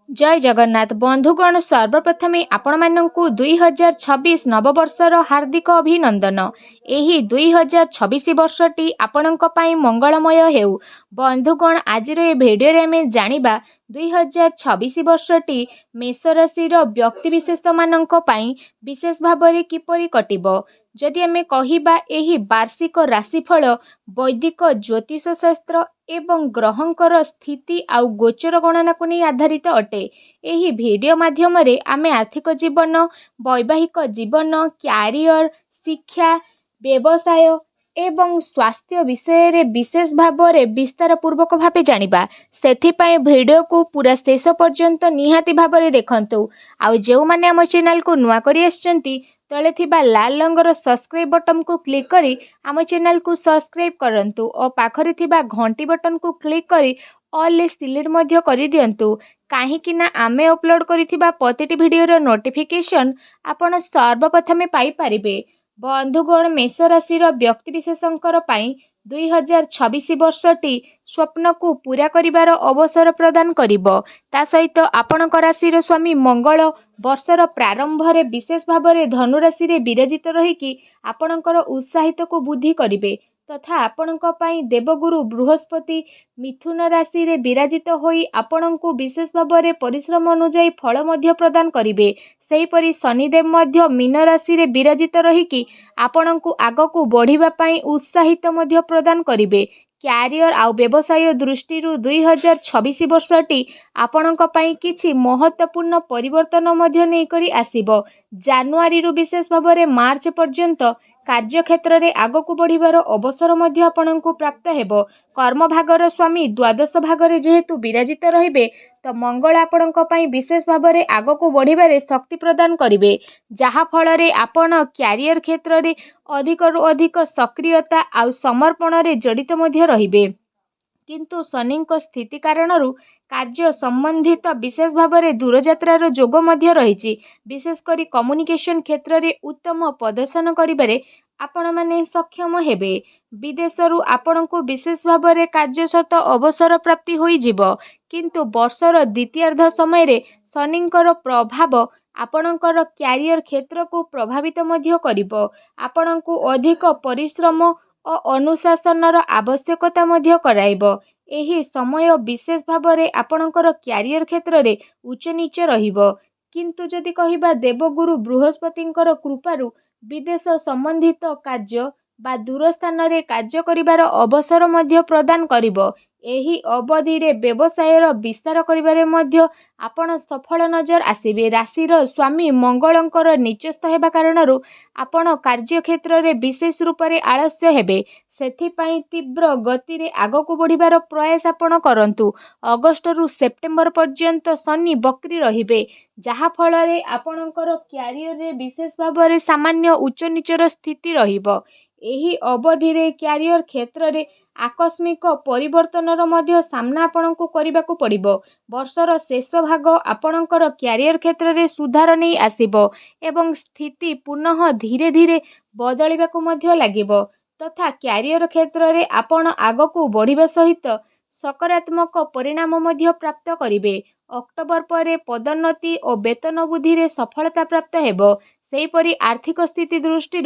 जय जगन्नाथ बंधुगण सर्वप्रथमे आपण 2026 नववर्षर हार्दिक अभिनंदन। एही 2026 वर्षटी आपणक पई मंगलमय हेउ। बंधुगण आज भिडियो रे आमे जानिबा 2026 वर्षटी मेष राशि व्यक्तिविशेष मानक पई विशेष भाବରେ किपरि कटिबो। जदि आमे कहिबा एही वार्षिक राशिफल वैदिक ज्योतिष शास्त्र एवं ग्रहंकर स्थिति आउ गोचर गणना को नहीं आधारित अटे। एही वीडियो माध्यम आमे आर्थिक जीवन, वैवाहिक जीवन, क्यारियर, शिक्षा, व्यवसाय एवं स्वास्थ्य विषय रे विशेष भाବରେ विस्तार पूर्वक भावे जानिबा। सेथिपाई वीडियो को पूरा शेष पर्यंत निहाती भाବରେ देखंतु। आउ जेउ माने हम चैनल को नुआ करी आछंती तले थिबा लाल रंगर सब्सक्राइब बटन को क्लिक करी आम चैनल को सब्सक्राइब करंतु और पाखरे थिबा घंटी बटन को क्लिक करी ऑल सिलेक्ट मध्य करी दियंतु। काहेकि ना आमे अपलोड करिथिबा प्रतिटी वीडियो नोटिफिकेशन आपण सर्वप्रथमे पाई परिबे। बंधुगण मेष राशि व्यक्तिविशेषंकर पई 2026 वर्षटी स्वप्न को पूरा करिबार अवसर प्रदान करिबो। ता सहित आपणक राशि स्वामी मंगल वर्षर प्रारंभ रे विशेष भाବରେ धनु राशि रे विराजित रहिकी आपणकर उत्साहित को बुद्धि करिबे तथा आपणक पई देवगुरु बृहस्पति मिथुन राशि रे विराजित होई आपणको विशेष भाବରେ परिश्रम अनुଯାयी फल मध्य प्रदान करिबे। सेहीपरि शनिदेव मध्य मीन राशि रे विराजित रहिकी आपणको आगको बढ़िबा पई उत्साहित मध्य प्रदान करिबे। क्यारियर आउ व्यवसाय दृष्टि 2026 वर्षटी आपणक पई किछि महत्वपूर्ण परिवर्तन मध्य नै करी आसीबो। जानुआरी रु विशेष भाବରେ मार्च पर्यंत कार्य क्षेत्र रे आगको बढ़िबार अवसर मध्य आपणको प्राप्त हेबो। कर्म भागर स्वामी द्वादश भागरे जेहेतु विराजित रहिबे तो मंगल आपणक पई विशेष भाବରେ आगको बढ़िबारे शक्ति प्रदान करिबे। जहा फल रे आपण क्यारियर क्षेत्र रे अधिक रु अधिक सक्रियता आउ समर्पण रे जड़ित मध्य रहिबे। किंतु शनिक स्थिति कारणरू कार्य संबंधित विशेष भाବରେ दूरयात्रार जोग मध्य रहिछि। विशेष करी कम्युनिकेशन क्षेत्र रे उत्तम प्रदर्शन करिबारे आपण माने सक्षम हेबे। विदेशरू आपणको विशेष भाବରେ कार्यसत अवसर प्राप्ति होई जिवो। किंतु वर्षर द्वितीयार्ध समय रे शनिंकर प्रभाव आपणकर क्यारियर क्षेत्र को प्रभावित मध्य करिबो। आपणको अधिक परिश्रम और अनुशासनर आवश्यकता मध्य कराइबो। एही समय विशेष भाବରେ आपणकर क्यारियर क्षेत्र रे उच्च नीच रहिबो। किंतु जदि कहिबा देवगुरु बृहस्पतिंकर कृपारू विदेश संबंधित कार्य बा दूर स्थान रे कार्य करिबार अवसर मध्य प्रदान करिबो। एही अवधि रे व्यवसायर विस्तार करिबारे मध्य आपण सफल नजर आसीबे। राशिर स्वामी मंगलंकर नीचस्थ हेबा कारणरू आपण कार्य क्षेत्र रे विशेष रूप रे आलस्य हेबे। सेथिपाई तीव्र गति रे आगको बढ़िबार प्रयास आपण करंतु। अगस्त रु सेप्टेम्बर पर्यंत शनि बक्री रहिबे जहा फल रे आपणकर क्यारियर रे विशेष भाବରେ सामान्य उच्च नीचर स्थिति रहिबो। एही अवधि रे क्यारियर क्षेत्र रे आकस्मिक परिवर्तनर मध्य सामना आपणको करिबाकू पड़िबो। वर्षर शेष भाग आपणकर क्यारियर क्षेत्र रे सुधार नै आसीबो एवं स्थिति पुनः धीरे धीरे बदलिबाकू मध्य लागिबो तथा क्यारियर क्षेत्र रे आपण आगकू बढ़िबा सहित सकारात्मक परिणाम मध्य प्राप्त करिबे। अक्टोबर परे पदोन्नति और वेतन वृद्धि रे सफलता प्राप्त हेबो। सेहीपरि आर्थिक स्थिति दृष्टि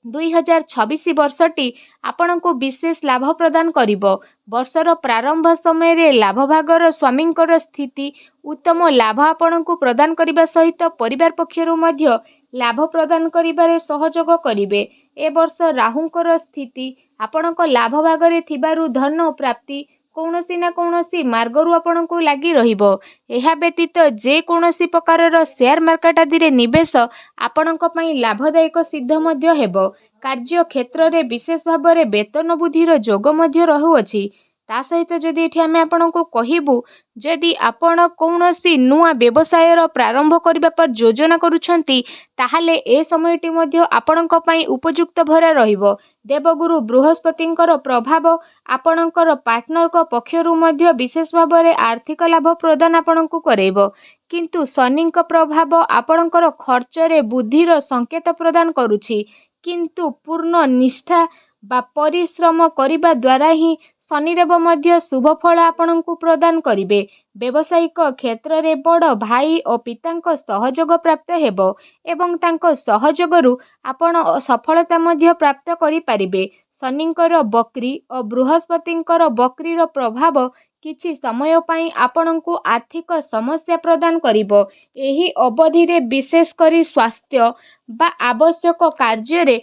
2026 वर्षटी आपणको विशेष लाभ प्रदान करिबो। वर्षर प्रारंभ समय रे लाभ भागर स्वामींकर स्थिति उत्तम लाभ आपणको प्रदान करिबा सहित परिवार पक्षरु मध्य लाभ प्रदान करिबारे सहयोग करिबे। ए वर्ष राहुंकर स्थिति आपणको लाभ भागरे थिबारु धन प्राप्ति कौनसी ना कौनसी मार्गरू आपणको लागी रहिबो। एहा व्यतीत जे कौनसी प्रकारर शेयर मार्केट आदि रे निवेश आपणको पई लाभदायक सिद्ध मध्य हेबो। कार्य क्षेत्र रे विशेष भाବରେ वेतन वृद्धिर जोग मध्य रहुअछि। ता सहित जदि एठी आमे आपणको कहिबु जदि आपण कौनसी नुआ व्यवसायर प्रारंभ करिबा पर योजना करूछंती ताहाले ए समयटी मध्य आपणको पई उपयुक्त भरा रहिबो। देवगुरु बृहस्पतिंकर प्रभाव आपणकर पार्टनर को पक्षरु मध्य विशेष भाବରେ आर्थिक लाभ प्रदान आपणको करेइबो। किंतु शनिंक प्रभाव आपणकर खर्च रे बुद्धिर संकेत प्रदान करूछि। किंतु पूर्ण निष्ठा ବା ପରିଶ୍ରମ କରିବା ଦ୍ୱାରା ହିଁ ଶନିଦେବ ମଧ୍ୟ ଶୁଭ ଫଳ ଆପଣଙ୍କୁ ପ୍ରଦାନ କରିବେ। ବ୍ୟବସାୟିକ କ୍ଷେତ୍ରରେ ବଡ଼ ଭାଇ ଓ ପିତାଙ୍କ ସହଯୋଗ ପ୍ରାପ୍ତ ହେବ ଏବଂ ତାଙ୍କ ସହଯୋଗରୁ ଆପଣ ସଫଳତା ମଧ୍ୟ ପ୍ରାପ୍ତ କରିପାରିବେ। ଶନିଙ୍କର ବକ୍ରି ଓ ବୃହସ୍ପତିଙ୍କର ବକ୍ରିର ପ୍ରଭାବ କିଛି ସମୟ ପାଇଁ ଆପଣଙ୍କୁ ଆର୍ଥିକ ସମସ୍ୟା ପ୍ରଦାନ କରିବ। ଏହି ଅବଧିରେ ବିଶେଷ କରି ସ୍ୱାସ୍ଥ୍ୟ ବା ଆବଶ୍ୟକ କାର୍ଯ୍ୟରେ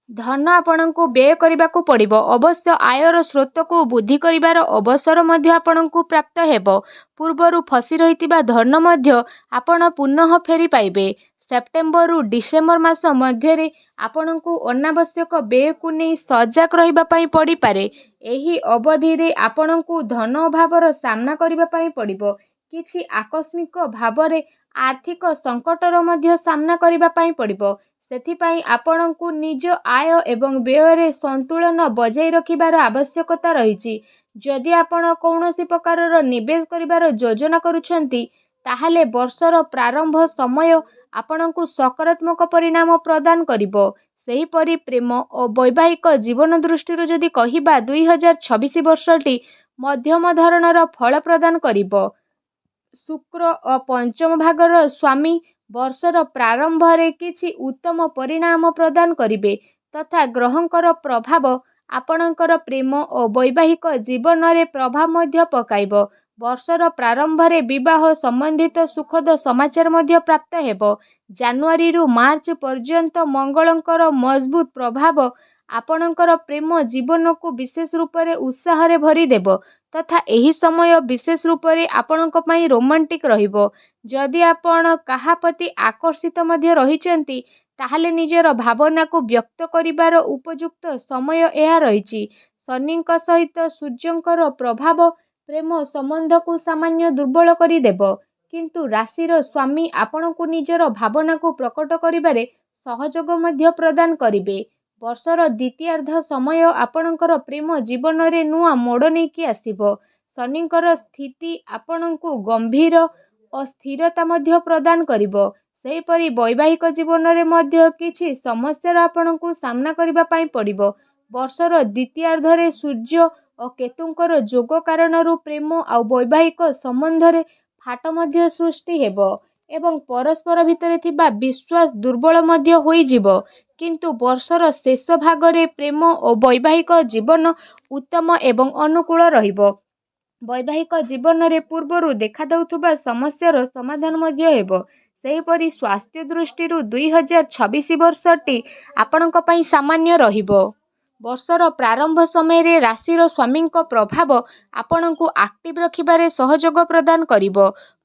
ଧନ ଆପଣଙ୍କୁ ବ୍ୟୟ କରିବାକୁ ପଡ଼ିବ। ଅବଶ୍ୟ ଆୟର ସ୍ରୋତକୁ ବୃଦ୍ଧି କରିବାର ଅବସର ମଧ୍ୟ ଆପଣଙ୍କୁ ପ୍ରାପ୍ତ ହେବ। ପୂର୍ବରୁ ଫସି ରହିଥିବା ଧନ ମଧ୍ୟ ଆପଣ ପୁନଃ ଫେରି ପାଇବେ। ସେପ୍ଟେମ୍ବରରୁ ଡିସେମ୍ବର ମାସ ମଧ୍ୟରେ ଆପଣଙ୍କୁ ଅନାବଶ୍ୟକ ବ୍ୟୟକୁ ନେଇ ସଜାଗ ରହିବା ପାଇଁ ପଡ଼ିପାରେ। ଏହି ଅବଧିରେ ଆପଣଙ୍କୁ ଧନ ଅଭାବର ସାମ୍ନା କରିବା ପାଇଁ ପଡ଼ିବ। କିଛି ଆକସ୍ମିକ ଭାବରେ ଆର୍ଥିକ ସଙ୍କଟର ମଧ୍ୟ ସାମ୍ନା କରିବା ପାଇଁ ପଡ଼ିବ। ସେଥିପାଇଁ ଆପଣଙ୍କୁ ନିଜ ଆୟ ଏବଂ ବ୍ୟୟରେ ସନ୍ତୁଳନ ବଜାୟ ରଖିବାର ଆବଶ୍ୟକତା ରହିଛି। ଯଦି ଆପଣ କୌଣସି ପ୍ରକାରର ନିବେଶ କରିବାର ଯୋଜନା କରୁଛନ୍ତି, ତାହେଲେ ବର୍ଷର ପ୍ରାରମ୍ଭ ସମୟ ଆପଣଙ୍କୁ ସକାରାତ୍ମକ ପରିଣାମ ପ୍ରଦାନ କରିବ। ସେହିପରି ପ୍ରେମ ଓ ବୈବାହିକ ଜୀବନ ଦୃଷ୍ଟିରୁ ଯଦି କହିବା, 2026 ବର୍ଷଟି ମଧ୍ୟମ ଧରଣର ଫଳ ପ୍ରଦାନ କରିବ। ଶୁକ୍ର ଓ ପଞ୍ଚମ ଭାଗର ସ୍ୱାମୀ ବର୍ଷର ପ୍ରାରମ୍ଭରେ କିଛି ଉତ୍ତମ ପରିଣାମ ପ୍ରଦାନ କରିବେ ତଥା ଗ୍ରହଙ୍କର ପ୍ରଭାବ ଆପଣଙ୍କର ପ୍ରେମ ଓ ବୈବାହିକ ଜୀବନରେ ପ୍ରଭାବ ମଧ୍ୟ ପକାଇବ। ବର୍ଷର ପ୍ରାରମ୍ଭରେ ବିବାହ ସମ୍ବନ୍ଧିତ ସୁଖଦ ସମାଚାର ମଧ୍ୟ ପ୍ରାପ୍ତ ହେବ। ଜାନୁଆରୀରୁ ମାର୍ଚ୍ଚ ପର୍ଯ୍ୟନ୍ତ ମଙ୍ଗଳଙ୍କର ମଜବୁତ ପ୍ରଭାବ ଆପଣଙ୍କର ପ୍ରେମ ଜୀବନକୁ ବିଶେଷ ରୂପରେ ଉତ୍ସାହରେ ଭରିଦେବ ତଥା ଏହି ସମୟ ବିଶେଷ ରୂପରେ ଆପଣଙ୍କ ପାଇଁ ରୋମାଣ୍ଟିକ୍ ରହିବ। ଯଦି ଆପଣ କାହା ପ୍ରତି ଆକର୍ଷିତ ମଧ୍ୟ ରହିଛନ୍ତି, ତାହେଲେ ନିଜର ଭାବନାକୁ ବ୍ୟକ୍ତ କରିବାର ଉପଯୁକ୍ତ ସମୟ ଏହା ରହିଛି। ଶନିଙ୍କ ସହିତ ସୂର୍ଯ୍ୟଙ୍କର ପ୍ରଭାବ ପ୍ରେମ ସମ୍ବନ୍ଧକୁ ସାମାନ୍ୟ ଦୁର୍ବଳ କରିଦେବ, କିନ୍ତୁ ରାଶିର ସ୍ୱାମୀ ଆପଣଙ୍କୁ ନିଜର ଭାବନାକୁ ପ୍ରକଟ କରିବାରେ ସହଯୋଗ ମଧ୍ୟ ପ୍ରଦାନ କରିବେ। ବର୍ଷର ଦ୍ୱିତୀୟାର୍ଦ୍ଧ ସମୟ ଆପଣଙ୍କର ପ୍ରେମ ଜୀବନରେ ନୂଆ ମୋଡ଼ ନେଇକି ଆସିବ। ଶନିଙ୍କର ସ୍ଥିତି ଆପଣଙ୍କୁ ଗମ୍ଭୀର ଓ ସ୍ଥିରତା ମଧ୍ୟ ପ୍ରଦାନ କରିବ। ସେହିପରି ବୈବାହିକ ଜୀବନରେ ମଧ୍ୟ କିଛି ସମସ୍ୟାର ଆପଣଙ୍କୁ ସାମ୍ନା କରିବା ପାଇଁ ପଡ଼ିବ। ବର୍ଷର ଦ୍ୱିତୀୟାର୍ଦ୍ଧରେ ସୂର୍ଯ୍ୟ ଓ କେତୁଙ୍କର ଯୋଗ କାରଣରୁ ପ୍ରେମ ଆଉ ବୈବାହିକ ସମ୍ବନ୍ଧରେ ଫାଟ ମଧ୍ୟ ସୃଷ୍ଟି ହେବ ଏବଂ ପରସ୍ପର ଭିତରେ ଥିବା ବିଶ୍ୱାସ ଦୁର୍ବଳ ମଧ୍ୟ ହୋଇଯିବ। କିନ୍ତୁ ବର୍ଷର ଶେଷ ଭାଗରେ ପ୍ରେମ ଓ ବୈବାହିକ ଜୀବନ ଉତ୍ତମ ଏବଂ ଅନୁକୂଳ ରହିବ। ବୈବାହିକ ଜୀବନରେ ପୂର୍ବରୁ ଦେଖାଦେଉଥିବା ସମସ୍ୟାର ସମାଧାନ ମଧ୍ୟ ହେବ। ସେହିପରି ସ୍ୱାସ୍ଥ୍ୟ ଦୃଷ୍ଟିରୁ 2026 ବର୍ଷଟି ଆପଣଙ୍କ ପାଇଁ ସାମାନ୍ୟ ରହିବ। ବର୍ଷର ପ୍ରାରମ୍ଭ ସମୟରେ ରାଶିର ସ୍ୱାମୀଙ୍କ ପ୍ରଭାବ ଆପଣଙ୍କୁ ଆକ୍ଟିଭ ରଖିବାରେ ସହଯୋଗ ପ୍ରଦାନ କରିବ।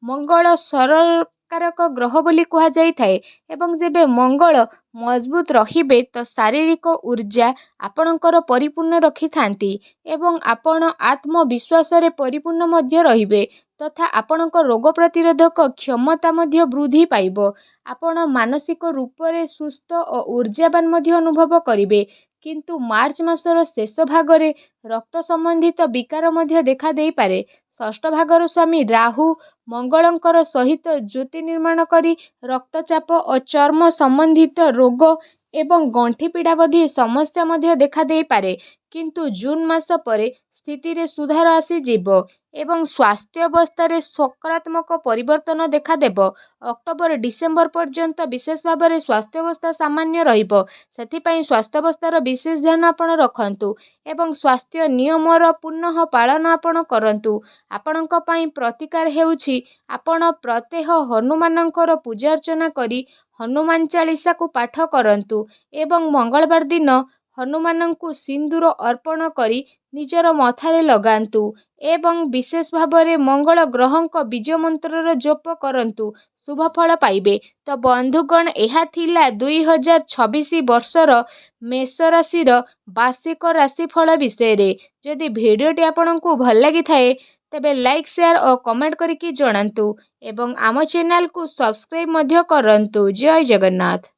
ମଙ୍ଗଳ ସରକାରକ ଗ୍ରହ ବୋଲି କୁହାଯାଇଥାଏ ଏବଂ ଯେବେ ମଙ୍ଗଳ ମଜବୁତ ରହିବେ ତ ଶାରୀରିକ ଊର୍ଜା ଆପଣଙ୍କର ପରିପୂର୍ଣ୍ଣ ରଖିଥାନ୍ତି ଏବଂ ଆପଣ ଆତ୍ମବିଶ୍ୱାସରେ ପରିପୂର୍ଣ୍ଣ ମଧ୍ୟ ରହିବେ ତଥା ଆପଣଙ୍କ ରୋଗ ପ୍ରତିରୋଧକ କ୍ଷମତା ମଧ୍ୟ ବୃଦ୍ଧି ପାଇବ। ଆପଣ ମାନସିକ ରୂପରେ ସୁସ୍ଥ ଓ ଊର୍ଜାବାନ ମଧ୍ୟ ଅନୁଭବ କରିବେ। କିନ୍ତୁ ମାର୍ଚ୍ଚ ମାସର ଶେଷ ଭାଗରେ ରକ୍ତ ସମ୍ବନ୍ଧିତ ବିକାର ମଧ୍ୟ ଦେଖା ଦେଇପାରେ। ଷଷ୍ଠ ଭାଗର ସ୍ୱାମୀ ରାହୁ ମଙ୍ଗଳଙ୍କର ସହିତ ଜ୍ୟୋତି ନିର୍ମାଣ କରି ରକ୍ତଚାପ ଓ ଚର୍ମ ସମ୍ବନ୍ଧିତ ରୋଗ ଏବଂ ଗଣ୍ଠି ପୀଡ଼ା ଭଳି ସମସ୍ୟା ମଧ୍ୟ ଦେଖା ଦେଇପାରେ। କିନ୍ତୁ ଜୁନ୍ ମାସ ପରେ ସ୍ଥିତିରେ ସୁଧାର ଆସିଯିବ ଏବଂ ସ୍ୱାସ୍ଥ୍ୟାବସ୍ଥାରେ ସକାରାତ୍ମକ ପରିବର୍ତ୍ତନ ଦେଖାଦେବ। ଅକ୍ଟୋବର ଡିସେମ୍ବର ପର୍ଯ୍ୟନ୍ତ ବିଶେଷ ଭାବରେ ସ୍ୱାସ୍ଥ୍ୟାବସ୍ଥା ସାମାନ୍ୟ ରହିବ। ସେଥିପାଇଁ ସ୍ୱାସ୍ଥ୍ୟାବସ୍ଥାର ବିଶେଷ ଧ୍ୟାନ ଆପଣ ରଖନ୍ତୁ ଏବଂ ସ୍ୱାସ୍ଥ୍ୟ ନିୟମର ପୁନଃ ପାଳନ ଆପଣ କରନ୍ତୁ। ଆପଣଙ୍କ ପାଇଁ ପ୍ରତିକାର ହେଉଛି ଆପଣ ପ୍ରତ୍ୟହ ହନୁମାନଙ୍କର ପୂଜାର୍ଚ୍ଚନା କରି ହନୁମାନ ଚାଳିସାକୁ ପାଠ କରନ୍ତୁ ଏବଂ ମଙ୍ଗଳବାର ଦିନ ହନୁମାନଙ୍କୁ ସିନ୍ଦୁର ଅର୍ପଣ କରି ନିଜର ମଥାରେ ଲଗାନ୍ତୁ ଏବଂ ବିଶେଷ ଭାବରେ ମଙ୍ଗଳ ଗ୍ରହଙ୍କ ବୀଜ ମନ୍ତ୍ରର ଜପ କରନ୍ତୁ, ଶୁଭ ଫଳ ପାଇବେ। ତ ବନ୍ଧୁଗଣ, ଏହା ଥିଲା 2026 ବର୍ଷର ମେଷ ରାଶିର ବାର୍ଷିକ ରାଶିଫଳ ବିଷୟରେ। ଯଦି ଭିଡ଼ିଓଟି ଆପଣଙ୍କୁ ଭଲ ଲାଗିଥାଏ ତେବେ ଲାଇକ୍, ସେୟାର ଓ କମେଣ୍ଟ କରିକି ଜଣାନ୍ତୁ ଏବଂ ଆମ ଚ୍ୟାନେଲକୁ ସବସ୍କ୍ରାଇବ୍ ମଧ୍ୟ କରନ୍ତୁ। ଜୟ ଜଗନ୍ନାଥ।